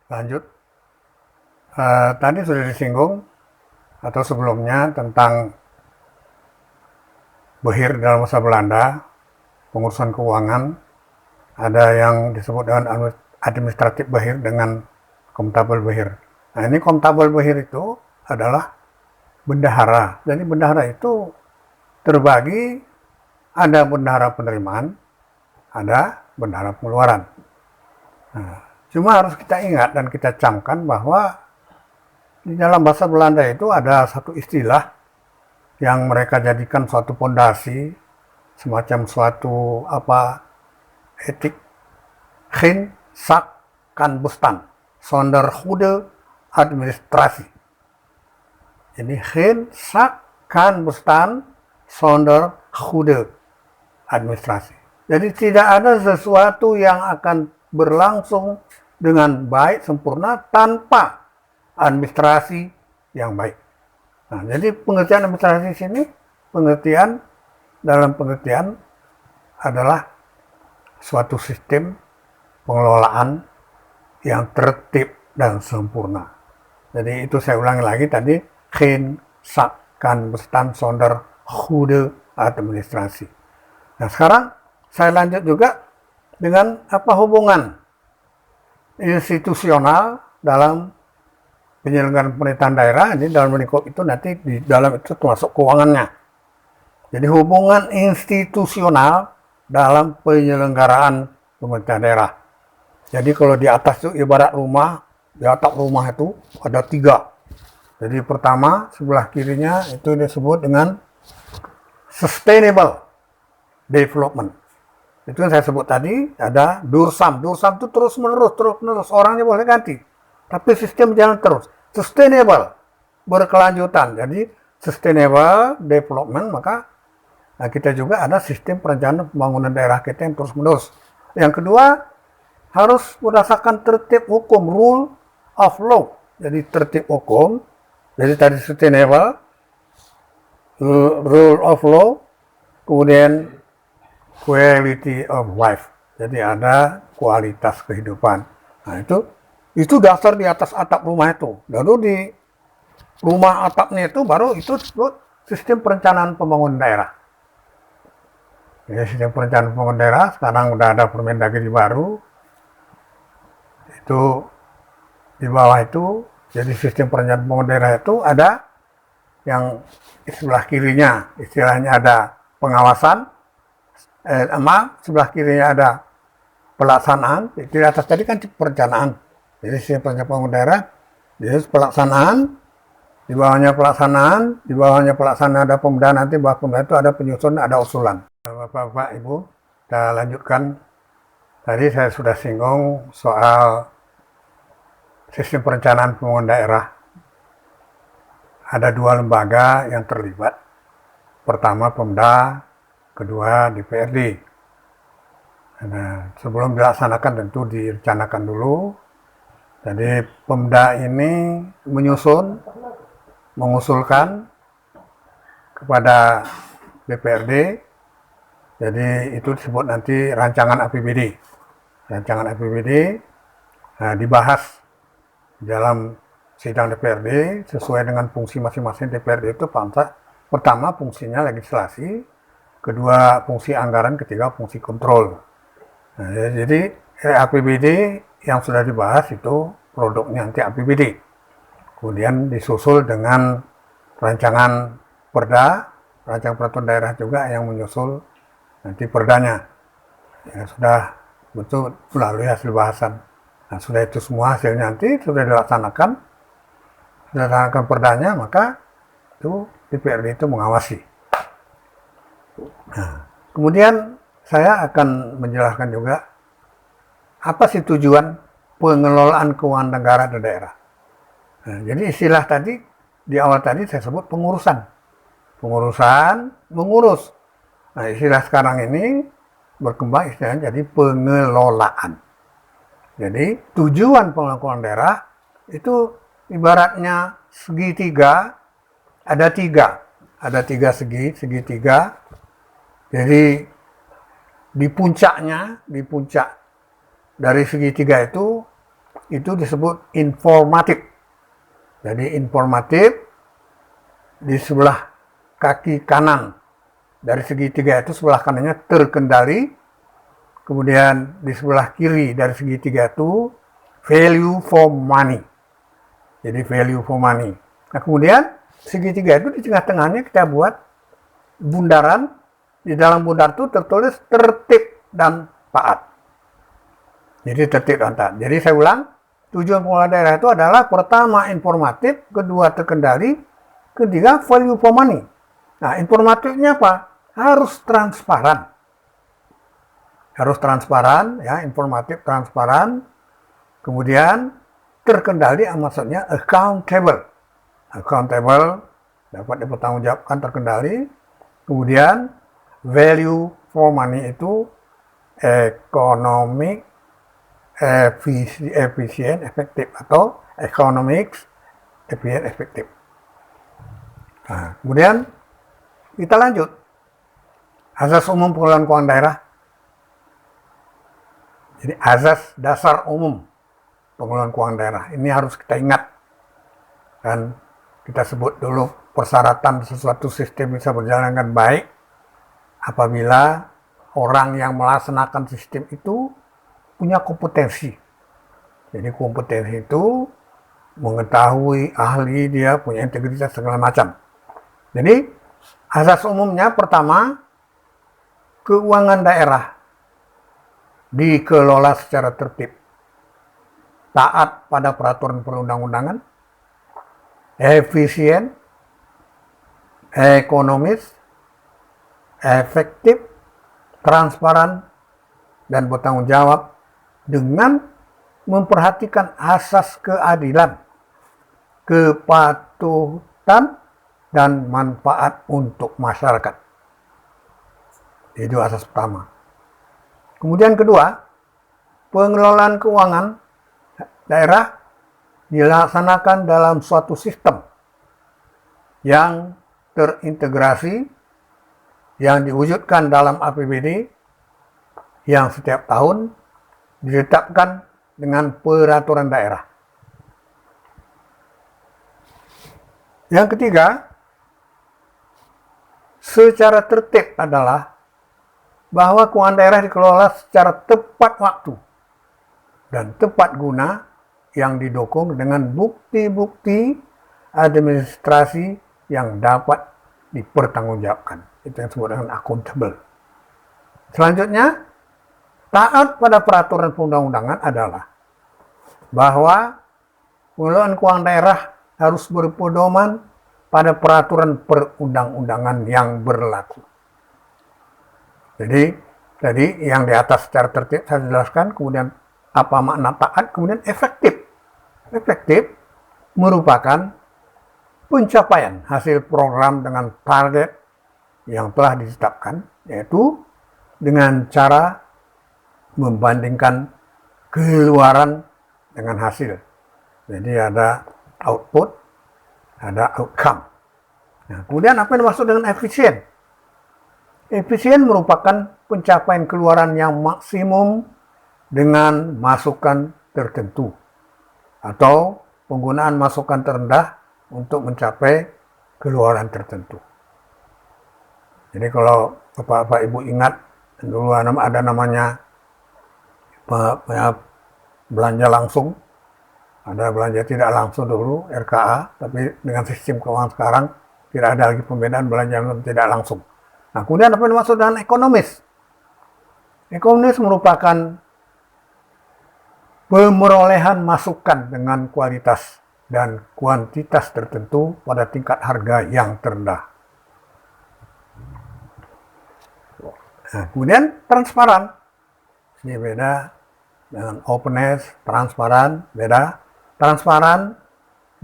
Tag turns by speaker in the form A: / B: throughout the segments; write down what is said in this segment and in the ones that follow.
A: Lanjut, tadi sudah disinggung atau sebelumnya tentang Behir dalam masa Belanda, pengurusan keuangan, ada yang disebut dengan administratif Behir dengan Komtabel Behir. Nah, ini Komtabel Behir itu adalah bendahara. Jadi bendahara itu terbagi, ada bendahara penerimaan, ada bendahara pengeluaran. Nah, cuma harus kita ingat dan kita camkan bahwa di dalam bahasa Belanda itu ada satu istilah yang mereka jadikan suatu fondasi, semacam suatu etik, geen zak kan bestaan zonder goede administrasi. Jadi geen zak kan bestaan zonder goede administrasi. Jadi tidak ada sesuatu yang akan berlangsung dengan baik, sempurna, tanpa administrasi yang baik. Nah, jadi pengertian administrasi di sini, dalam pengertian adalah suatu sistem pengelolaan yang tertib dan sempurna. Jadi itu saya ulangi lagi tadi, geen zak kan bestaan zonder goede administrasi. Nah, sekarang saya lanjut juga dengan apa hubungan institusional dalam penyelenggaraan pemerintahan daerah. Ini dalam lingkup itu nanti di dalam itu termasuk keuangannya. Jadi hubungan institusional dalam penyelenggaraan pemerintahan daerah. Jadi kalau di atas itu ibarat rumah, di atap rumah itu ada 3. Jadi pertama sebelah kirinya itu disebut dengan sustainable development. Itu yang saya sebut tadi, ada Dursam. Dursam itu terus menerus, orangnya boleh ganti. Tapi sistem jalan terus. Sustainable, berkelanjutan. Jadi sustainable development, maka kita juga ada sistem perencanaan pembangunan daerah kita yang terus menerus. Yang kedua, harus berdasarkan tertib hukum, rule of law. Jadi tertib hukum, jadi tadi sustainable, rule of law, kemudian quality of life. Jadi ada kualitas kehidupan. Nah, itu dasar di atas atap rumah itu. Lalu di rumah atapnya itu baru itu disebut sistem perencanaan pembangunan daerah. Ya, sistem perencanaan pembangunan daerah sekarang udah ada Permendagri baru. Itu di bawah itu, jadi sistem perencanaan pembangunan daerah itu ada yang di sebelah kirinya istilahnya ada pengawasan, sebelah kirinya ada pelaksanaan. Di atas tadi kan perencanaan. Jadi sistem perencanaan pembangunan daerah, jadi pelaksanaan, di bawahnya pelaksanaan ada pembedahan, nanti bawah pembedahan itu ada penyusunan, ada usulan. Bapak-bapak, Ibu, kita lanjutkan. Tadi saya sudah singgung soal sistem perencanaan pembangunan daerah. Ada 2 lembaga yang terlibat. Pertama Pemda, kedua DPRD. Nah, sebelum dilaksanakan tentu direncanakan dulu. Jadi Pemda ini mengusulkan kepada DPRD. Jadi itu disebut nanti rancangan APBD. Rancangan APBD dibahas dalam sidang DPRD sesuai dengan fungsi masing-masing DPRD itu. Pertama fungsinya legislasi, kedua fungsi anggaran, ketiga fungsi kontrol. Nah, jadi APBD yang sudah dibahas itu produknya nanti APBD. Kemudian disusul dengan rancangan perda, rancangan peraturan daerah juga yang menyusul nanti perdanya. Ya, sudah betul melalui hasil bahasan. Nah, sudah itu semua hasilnya nanti sudah dilaksanakan perdanya, maka itu DPRD itu mengawasi. Nah, kemudian saya akan menjelaskan juga apa sih tujuan pengelolaan keuangan negara di daerah. Nah, jadi istilah tadi di awal tadi saya sebut pengurusan, mengurus. Nah, istilah sekarang ini berkembang istilahnya jadi pengelolaan. Jadi tujuan pengelolaan daerah itu ibaratnya segitiga, ada tiga segitiga. Jadi di puncak dari segitiga itu itu disebut informatif. Jadi informatif di sebelah kaki kanan dari segitiga itu sebelah kanannya terkendali, kemudian di sebelah kiri dari segitiga itu value for money. Jadi value for money. Nah kemudian segitiga itu di tengah-tengahnya kita buat bundaran. Di dalam bundar itu tertulis tertib dan taat. Jadi tertib dan taat. Jadi saya ulang, tujuan pengelola daerah itu adalah pertama informatif, kedua terkendali, ketiga value for money. Nah informatifnya apa? Harus transparan. Harus transparan, ya, informatif, transparan. Kemudian terkendali, maksudnya accountable. Accountable, dapat dipertanggungjawabkan, terkendali. Kemudian value for money itu economic, efisien, efektif, atau economics, efisien, efektif. Nah, kemudian kita lanjut. Azas umum pengelolaan keuangan daerah. Jadi azas dasar umum pengelolaan keuangan daerah. Ini harus kita ingat. Dan kita sebut dulu persyaratan sesuatu sistem bisa berjalan dengan baik apabila orang yang melaksanakan sistem itu punya kompetensi. Jadi kompetensi itu mengetahui, ahli, dia punya integritas segala macam. Jadi asas umumnya pertama, keuangan daerah dikelola secara tertib, taat pada peraturan perundang-undangan, efisien, ekonomis, efektif, transparan, dan bertanggung jawab dengan memperhatikan asas keadilan, kepatutan, dan manfaat untuk masyarakat. Itu asas pertama. Kemudian kedua, pengelolaan keuangan daerah dilaksanakan dalam suatu sistem yang terintegrasi, yang diwujudkan dalam APBD, yang setiap tahun ditetapkan dengan peraturan daerah. Yang ketiga, secara tertib adalah bahwa keuangan daerah dikelola secara tepat waktu dan tepat guna yang didukung dengan bukti-bukti administrasi yang dapat dipertanggungjawabkan. Itu yang disebut dengan accountable. Selanjutnya, taat pada peraturan perundang-undangan adalah bahwa pengelolaan keuangan daerah harus berpedoman pada peraturan perundang-undangan yang berlaku. Jadi yang di atas secara tertib saya jelaskan, kemudian apa makna taat, kemudian efektif. Efektif merupakan pencapaian hasil program dengan target yang telah ditetapkan, yaitu dengan cara membandingkan keluaran dengan hasil. Jadi ada output, ada outcome. Nah, kemudian apa yang dimaksud dengan efisien? Efisien merupakan pencapaian keluaran yang maksimum dengan masukan tertentu atau penggunaan masukan terendah untuk mencapai keluaran tertentu. Jadi kalau Bapak Ibu ingat, dulu ada namanya belanja langsung, ada belanja tidak langsung dulu, RKA, tapi dengan sistem keuangan sekarang tidak ada lagi pembedaan belanja tidak langsung. Nah, kemudian apa yang dimaksud dengan ekonomis? Ekonomis merupakan pemerolehan masukan dengan kualitas dan kuantitas tertentu pada tingkat harga yang terendah. Nah, kemudian transparan. Ini beda dengan openness, transparan, beda. Transparan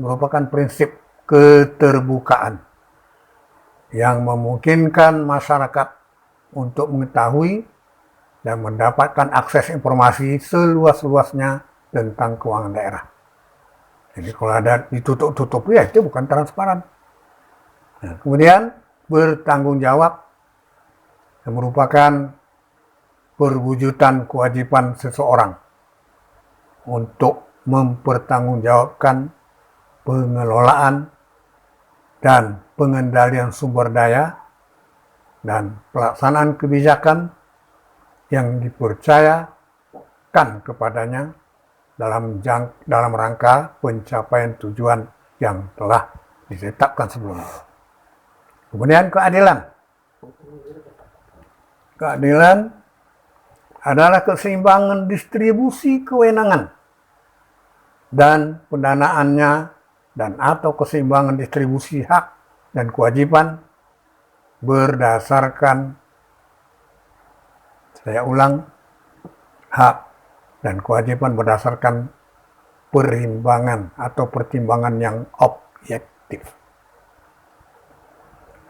A: merupakan prinsip keterbukaan yang memungkinkan masyarakat untuk mengetahui dan mendapatkan akses informasi seluas-luasnya tentang keuangan daerah. Jadi kalau ada ditutup-tutup, ya itu bukan transparan. Nah, kemudian bertanggung jawab yang merupakan perwujudan kewajiban seseorang untuk mempertanggungjawabkan pengelolaan dan pengendalian sumber daya dan pelaksanaan kebijakan yang dipercayakan kepadanya dalam rangka pencapaian tujuan yang telah ditetapkan sebelumnya. Kemudian keadilan. Keadilan adalah keseimbangan distribusi kewenangan dan pendanaannya dan atau keseimbangan distribusi hak dan kewajiban berdasarkan, saya ulang, hak dan kewajiban berdasarkan perimbangan atau pertimbangan yang objektif.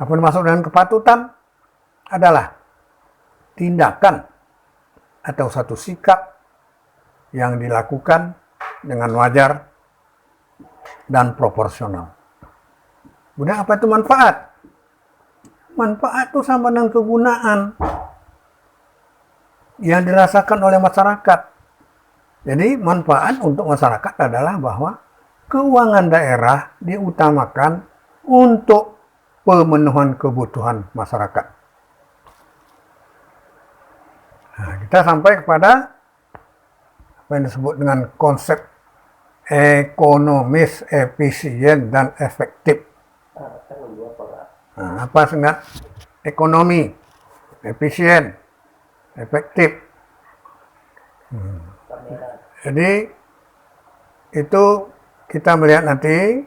A: Apa yang dimaksud dengan kepatutan adalah tindakan atau satu sikap yang dilakukan dengan wajar dan proporsional. Kemudian apa itu manfaat? Manfaat itu sama dengan kegunaan yang dirasakan oleh masyarakat. Jadi manfaat untuk masyarakat adalah bahwa keuangan daerah diutamakan untuk pemenuhan kebutuhan masyarakat. Nah, kita sampai kepada apa yang disebut dengan konsep ekonomis, efisien, dan efektif. Nah, apa sebenarnya ekonomi, efisien, efektif? Jadi itu kita melihat nanti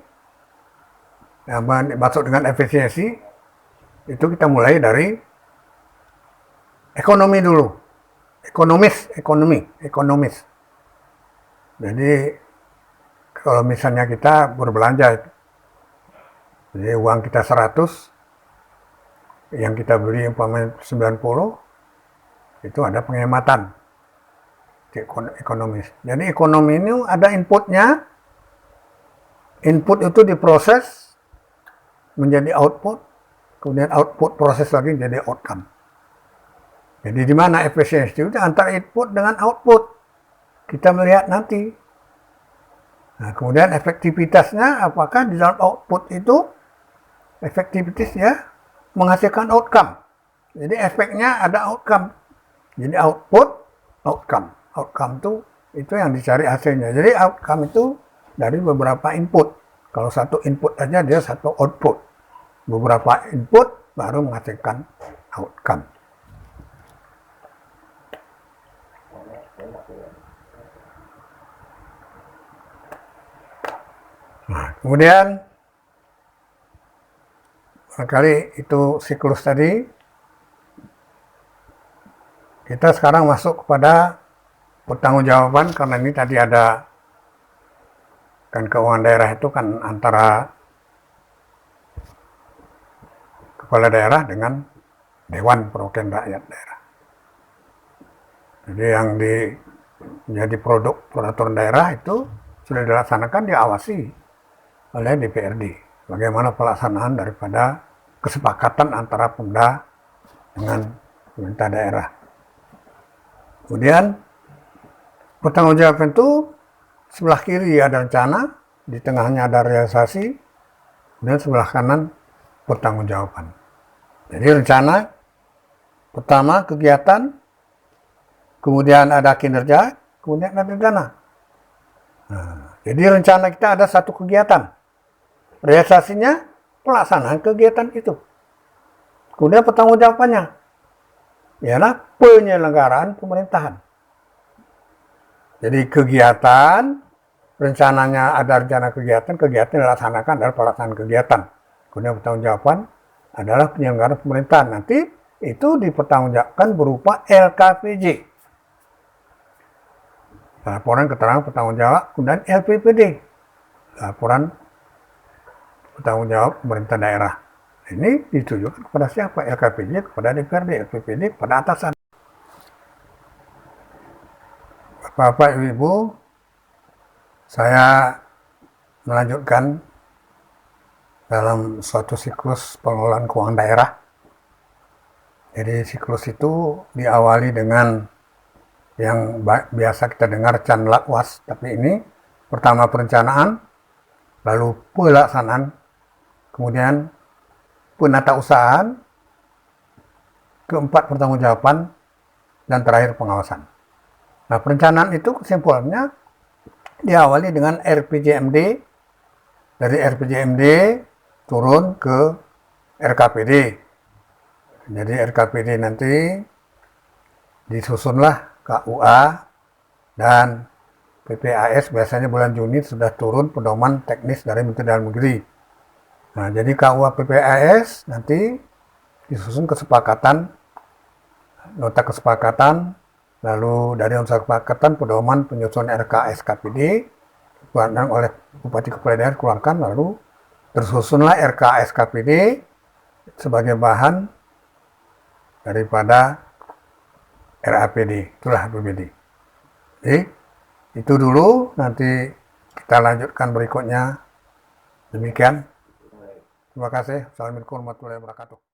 A: yang masuk dengan efisiensi itu kita mulai dari ekonomi dulu, ekonomis. Jadi kalau misalnya kita berbelanja, jadi uang kita 100, yang kita beli umpamanya 90, itu ada penghematan ekonomis. Jadi ekonomi ini ada inputnya, input itu diproses menjadi output, kemudian output proses lagi menjadi outcome. Jadi di mana efisiensi itu antara input dengan output, kita melihat nanti. Nah, kemudian efektivitasnya apakah di dalam output itu efektivitasnya menghasilkan outcome. Jadi efeknya ada outcome. Jadi output, outcome. Outcome itu yang dicari hasilnya. Jadi outcome itu dari beberapa input. Kalau satu input aja dia satu output. Beberapa input baru menghasilkan outcome. Nah, kemudian barangkali itu siklus tadi. Kita sekarang masuk kepada pertanggungjawaban, karena ini tadi ada kan keuangan daerah itu kan antara kepala daerah dengan Dewan Perwakilan Rakyat Daerah. Jadi yang menjadi produk peraturan daerah itu sudah dilaksanakan, diawasi oleh DPRD. Bagaimana pelaksanaan daripada kesepakatan antara Pemda dengan pemerintah daerah. Kemudian pertanggungjawaban itu sebelah kiri ada rencana, di tengahnya ada realisasi, dan sebelah kanan pertanggungjawaban. Jadi rencana pertama kegiatan, kemudian ada kinerja, kemudian ada dana. Nah, jadi rencana kita ada satu kegiatan. Realisasinya pelaksanaan kegiatan itu. Kemudian pertanggungjawabannya ialah penyelenggaraan pemerintahan. Jadi kegiatan, rencananya ada rencana kegiatan dilaksanakan adalah pelaksanaan kegiatan. Kemudian pertanggungjawaban adalah penyelenggaraan pemerintahan. Nanti itu dipertanggungjawabkan berupa LKPJ. Laporan keterangan pertanggungjawab, kemudian LPPD. Laporan bertanggungjawab pemerintah daerah. Ini ditujukan kepada siapa? LKPJ kepada DPRD, LPPD kepada atasan. Bapak, Ibu, saya melanjutkan dalam suatu siklus pengelolaan keuangan daerah. Jadi siklus itu diawali dengan yang biasa kita dengar canlakwas, tapi ini Pertama perencanaan, lalu pelaksanaan, kemudian penatausahaan, keempat pertanggungjawaban, dan terakhir pengawasan. Nah, perencanaan itu kesimpulannya diawali dengan RPJMD, dari RPJMD turun ke RKPD. Jadi RKPD nanti disusunlah KUA dan PPAS, biasanya bulan Juni sudah turun pedoman teknis dari Menteri Dalam Negeri. Nah, jadi KUA PPAS nanti disusun kesepakatan, nota kesepakatan, lalu dari nota kesepakatan pedoman penyusunan RKSKPD dikeluarkan oleh Bupati Kepala Daerah keluarkan, lalu tersusunlah RKSKPD sebagai bahan daripada RAPD, itulah RAPD. Jadi itu dulu, nanti kita lanjutkan berikutnya. Demikian. Terima kasih. Assalamualaikum warahmatullahi wabarakatuh.